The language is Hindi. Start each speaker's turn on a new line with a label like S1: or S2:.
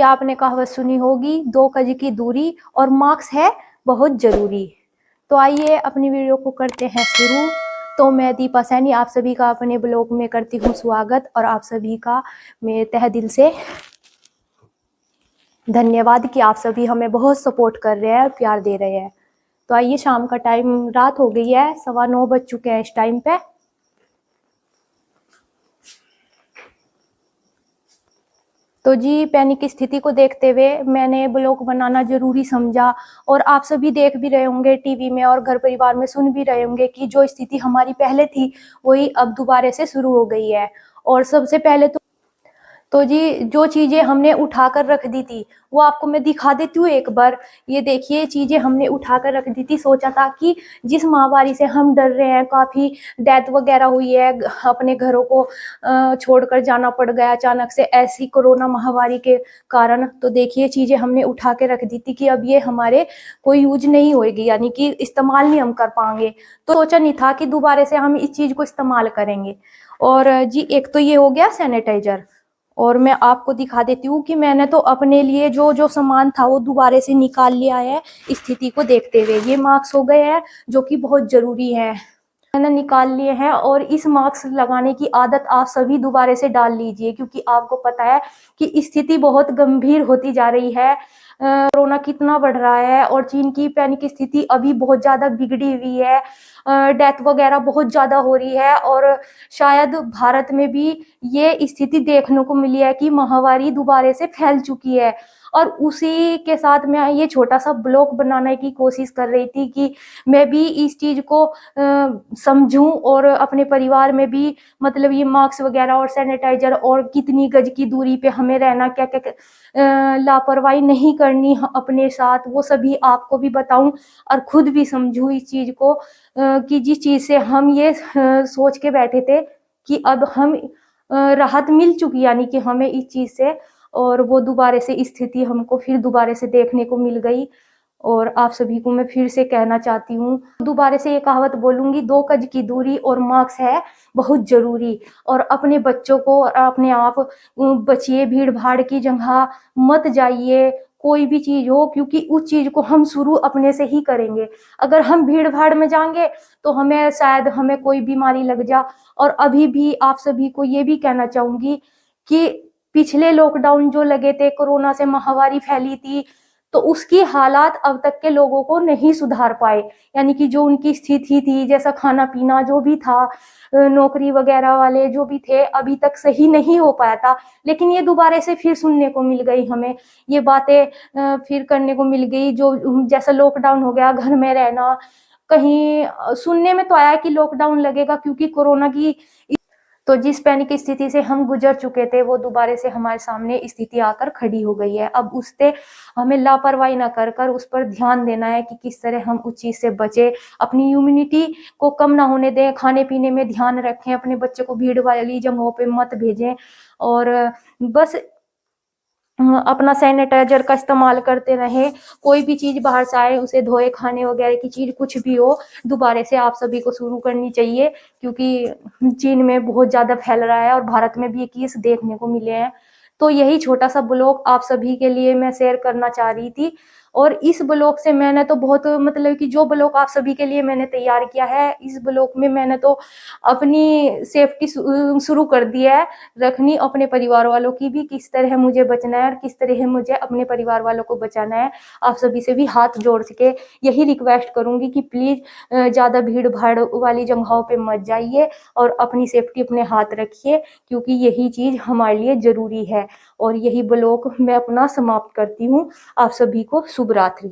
S1: आपने कहावत सुनी होगी, 2 गज की दूरी और मास्क है बहुत जरूरी। तो आइए अपनी वीडियो को करते हैं शुरू। तो मैं दीपा सैनी आप सभी का अपने ब्लॉग में करती हूँ स्वागत, और आप सभी का मैं तहे दिल से धन्यवाद कि आप सभी हमें बहुत सपोर्ट कर रहे हैं, प्यार दे रहे हैं। तो आइए, शाम का टाइम, रात हो गई है, 9:15 बज चुके हैं इस टाइम पे। तो जी, पैनिक स्थिति को देखते हुए मैंने ब्लॉग बनाना जरूरी समझा। और आप सभी देख भी रहे होंगे टीवी में और घर परिवार में सुन भी रहे होंगे कि जो स्थिति हमारी पहले थी वही अब दोबारा से शुरू हो गई है। और सबसे पहले तो जी, जो चीजें हमने उठाकर रख दी थी वो आपको मैं दिखा देती हूँ एक बार। ये देखिए, चीजें हमने उठाकर रख दी थी। सोचा था कि जिस महामारी से हम डर रहे हैं, काफी डेथ वगैरह हुई है, अपने घरों को छोड़कर जाना पड़ गया अचानक से ऐसी कोरोना महामारी के कारण। तो देखिए, चीजें हमने उठा के रख दी थी कि अब ये हमारे कोई यूज नहीं होगी, यानी कि इस्तेमाल नहीं हम कर पाएंगे। तो सोचा नहीं था कि दोबारा से हम इस चीज को इस्तेमाल करेंगे। और जी, एक तो ये हो गया सैनिटाइजर। और मैं आपको दिखा देती हूँ कि मैंने तो अपने लिए जो जो सामान था वो दोबारा से निकाल लिया है स्थिति को देखते हुए। ये मास्क हो गए हैं जो कि बहुत जरूरी है, मैंने निकाल लिए हैं। और इस मास्क लगाने की आदत आप सभी दोबारा से डाल लीजिए, क्योंकि आपको पता है कि स्थिति बहुत गंभीर होती जा रही है। कोरोना कितना बढ़ रहा है और चीन की पैनिक स्थिति अभी बहुत ज्यादा बिगड़ी हुई है। डेथ वगैरह बहुत ज्यादा हो रही है। और शायद भारत में भी ये स्थिति देखने को मिली है कि महामारी दोबारा से फैल चुकी है। और उसी के साथ मैं ये छोटा सा ब्लॉग बनाने की कोशिश कर रही थी कि मैं भी इस चीज को समझूं और अपने परिवार में भी, मतलब ये मास्क वगैरह और सैनिटाइजर और कितनी गज की दूरी पे हमें रहना, क्या क्या लापरवाही नहीं करनी अपने साथ, वो सभी आपको भी बताऊं और खुद भी समझूं इस चीज को। कि जिस चीज से हम ये सोच के बैठे थे कि अब हम राहत मिल चुकी, यानी कि हमें इस चीज से, और वो दोबारा से स्थिति हमको फिर दोबारा से देखने को मिल गई। और आप सभी को मैं फिर से कहना चाहती हूँ, दोबारा से ये कहावत बोलूंगी, 2 गज की दूरी और मास्क है बहुत जरूरी। और अपने बच्चों को और अपने आप बचिए, भीड़ भाड़ की जगह मत जाइए, कोई भी चीज हो, क्योंकि उस चीज को हम शुरू अपने से ही करेंगे। अगर हम भीड़ भाड़ में जाएंगे तो हमें शायद हमें कोई बीमारी लग जा। और अभी भी आप सभी को ये भी कहना चाहूंगी कि पिछले लॉकडाउन जो लगे थे, कोरोना से महामारी फैली थी, तो उसकी हालात अब तक के लोगों को नहीं सुधार पाए। यानी कि जो उनकी स्थिति थी, जैसा खाना पीना जो भी था, नौकरी वगैरह वाले जो भी थे, अभी तक सही नहीं हो पाया था। लेकिन ये दोबारा से फिर सुनने को मिल गई, हमें ये बातें फिर करने को मिल गई। जो जैसा लॉकडाउन हो गया, घर में रहना, कहीं सुनने में तो आया कि लॉकडाउन लगेगा क्योंकि कोरोना की। तो जिस पैनिक स्थिति से हम गुजर चुके थे वो दोबारा से हमारे सामने स्थिति आकर खड़ी हो गई है। अब उससे हमें लापरवाही ना कर कर उस पर ध्यान देना है कि किस तरह हम उस चीज से बचे, अपनी इम्यूनिटी को कम ना होने दें, खाने पीने में ध्यान रखें, अपने बच्चे को भीड़ वाली जगहों पे मत भेजें। और बस अपना सैनिटाइजर का इस्तेमाल करते रहें। कोई भी चीज बाहर से आए उसे धोए, खाने वगैरह की चीज कुछ भी हो, दोबारा से आप सभी को शुरू करनी चाहिए, क्योंकि चीन में बहुत ज्यादा फैल रहा है और भारत में भी ये केस देखने को मिले हैं। तो यही छोटा सा ब्लॉग आप सभी के लिए मैं शेयर करना चाह रही थी। और इस ब्लॉग से मैंने तो बहुत, मतलब कि जो ब्लॉग आप सभी के लिए मैंने तैयार किया है, इस ब्लॉग में मैंने तो अपनी सेफ्टी शुरू कर दी है रखनी, अपने परिवार वालों की भी, किस तरह मुझे बचना है और किस तरह मुझे अपने परिवार वालों को बचाना है। आप सभी से भी हाथ जोड़ के यही रिक्वेस्ट करूंगी कि प्लीज ज्यादा भीड़ भाड़ वाली जगहों पे मत जाइए और अपनी सेफ्टी अपने हाथ रखिए, क्योंकि यही चीज हमारे लिए जरूरी है। और यही ब्लॉग मैं अपना समाप्त करती हूँ। आप सभी को शुभ रात्रि।